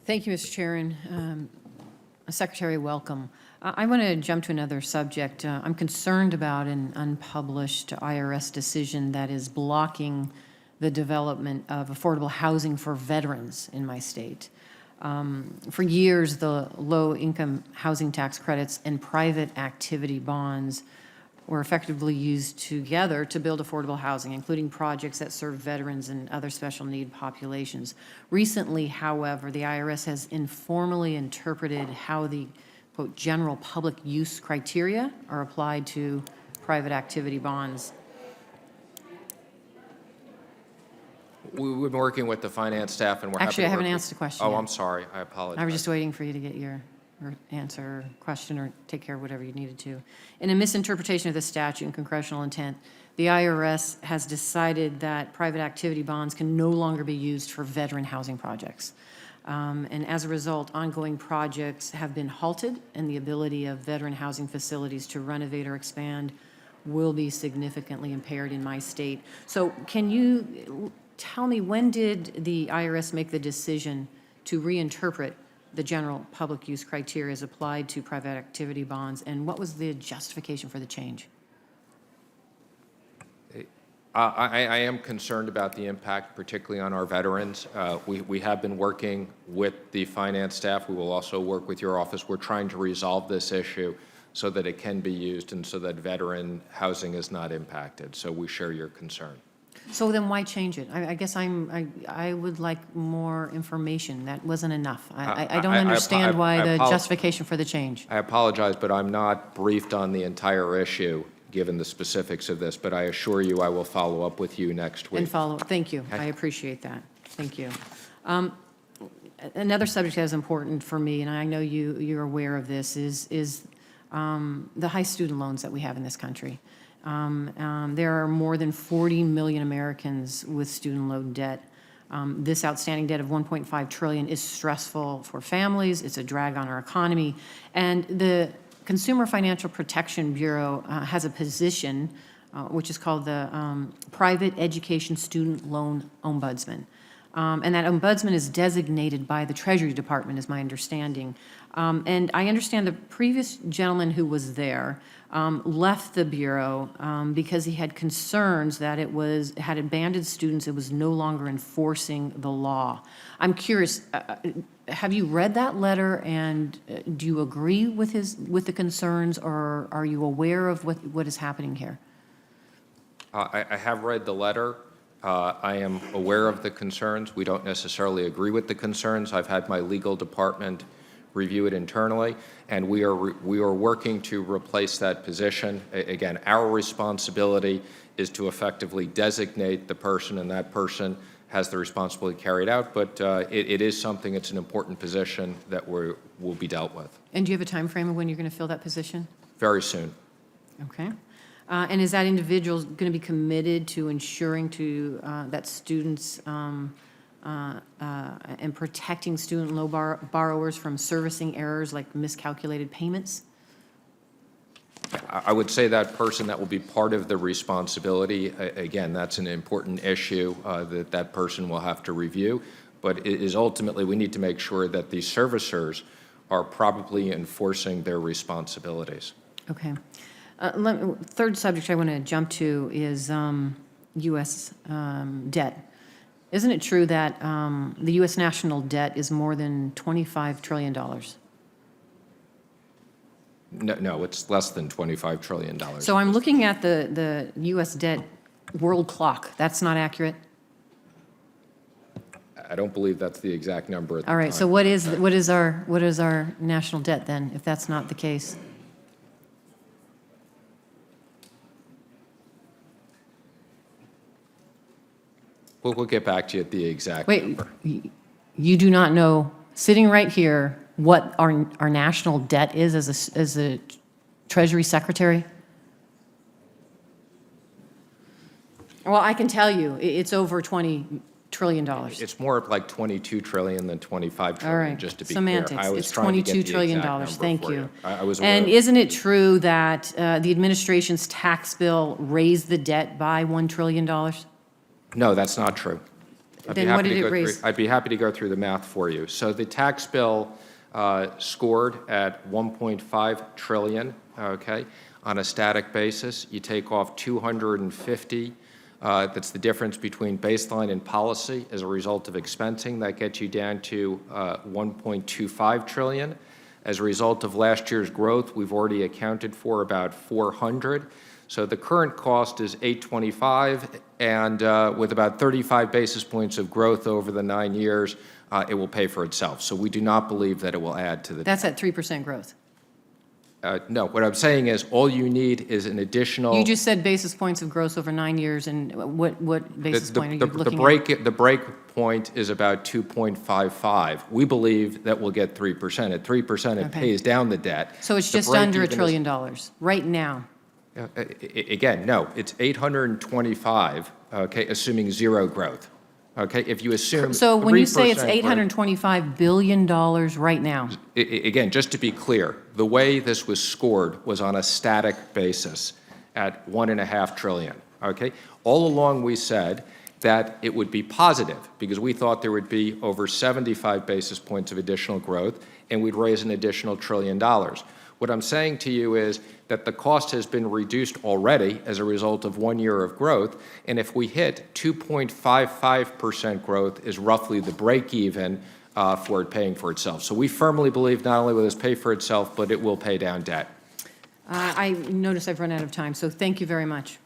Thank you, Mr. Chair, and Secretary, welcome. I want to jump to another subject. I'm concerned about an unpublished IRS decision that is blocking the development of affordable housing for veterans in my state. For years, the low-income housing tax credits and private activity bonds were effectively used together to build affordable housing, including projects that serve veterans and other special need populations. Recently, however, the IRS has informally interpreted how the, quote, general public use criteria are applied to private activity bonds. We've been working with the finance staff, and we're Actually, I happy to haven't work answered the question Oh, yet. I'm sorry. I apologize. I was just waiting for you to get your answer or question or take care of whatever you needed to. In a misinterpretation of the statute and congressional intent, the IRS has decided that private activity bonds can no longer be used for veteran housing projects. And as a result, ongoing projects have been halted, and the ability of veteran housing facilities to renovate or expand will be significantly impaired in my state. So can you tell me, when did the IRS make the decision to reinterpret the general public use criteria as applied to private activity bonds, and what was the justification for the change? I am concerned about the impact, particularly on our veterans. We have been working with the finance staff. We will also work with your office. We're trying to resolve this issue so that it can be used and so that veteran housing is not impacted. So we share your concern. So then why change it? I guess I would like more information. That wasn't enough. I don't understand why the justification for the change. I apologize, but I'm not briefed on the entire issue, given the specifics of this, but I assure you I will follow up with you next week. And follow, thank you. I appreciate that. Thank you. Another subject that is important for me, and I know you're aware of this, is the high student loans that we have in this country. There are more than 40 million Americans with student loan debt. This outstanding debt of $1.5 trillion is stressful for families. It's a drag on our economy. And the Consumer Financial Protection Bureau has a position which is called the Private Education Student Loan Ombudsman. And that ombudsman is designated by the Treasury Department, is my understanding. And I understand the previous gentleman who was there left the Bureau because he had concerns that it had abandoned students, it was no longer enforcing the law. I'm curious, have you read that letter, and do you agree with the concerns, or are you aware of what is happening here? I have read the letter. I am aware of the concerns. We don't necessarily agree with the concerns. I've had my legal department review it internally, and we are working to replace that position. Again, our responsibility is to effectively designate the person, and that person has the responsibility carried out, but it is something, it's an important position that will be dealt with. And do you have a time frame of when you're going to fill that position? Very soon. Okay. And is that individual going to be committed to ensuring that students and protecting student loan borrowers from servicing errors like miscalculated payments? I would say that person, that will be part of the responsibility. Again, that's an important issue that person will have to review, but it is ultimately, we need to make sure that the servicers are probably enforcing their responsibilities. Okay. Third subject I want to jump to is U.S. Debt. Isn't it true that the U.S. national debt is more than $25 trillion? No, it's less than $25 trillion. So I'm looking at the U.S. debt world clock. That's not accurate? I don't believe that's the exact number at the All right, time. so what is our national debt then, if that's not the case? We'll get back to you at the exact Wait, number. you do not know, sitting right here, what our national debt is as a Treasury Secretary? Well, I can tell you, it's over $20 trillion. It's more like 22 trillion than 25 trillion, All right, just to be semantics. clear. I was It's trying to get $22 the trillion. exact number Thank for you. I was aware And of- isn't it true that the administration's tax bill raised the debt by $1 trillion? No, that's not true. Then what did it raise? I'd be happy to go through the math for you. So the tax bill scored at 1.5 trillion, okay, on a static basis. You take off 250. That's the difference between baseline and policy as a result of expensing. That gets you down to 1.25 trillion. As a result of last year's growth, we've already accounted for about 400. So the current cost is 825, and with about 35 basis points of growth over the 9 years, it will pay for itself. So we do not believe that it will add to the. That's at 3% growth. No, what I'm saying is all you need is an additional. You just said basis points of growth over 9 years, and what basis point are you looking at? The break point is about 2.55. We believe that we'll get 3%. At 3%, it Okay. pays down the debt. So it's The just break under $1 even is- trillion right now. Again, no, it's 825, okay, assuming zero growth. Okay, if you assume. So when you say it's 3% growth- $825 billion right now, Again, just to be clear, the way this was scored was on a static basis at 1.5 trillion, okay? All along, we said that it would be positive because we thought there would be over 75 basis points of additional growth, and we'd raise an additional $1 trillion. What I'm saying to you is that the cost has been reduced already as a result of 1 year of growth, and if we hit 2.55% growth is roughly the break even for it paying for itself. So we firmly believe not only will this pay for itself, but it will pay down debt. I notice I've run out of time, so thank you very much.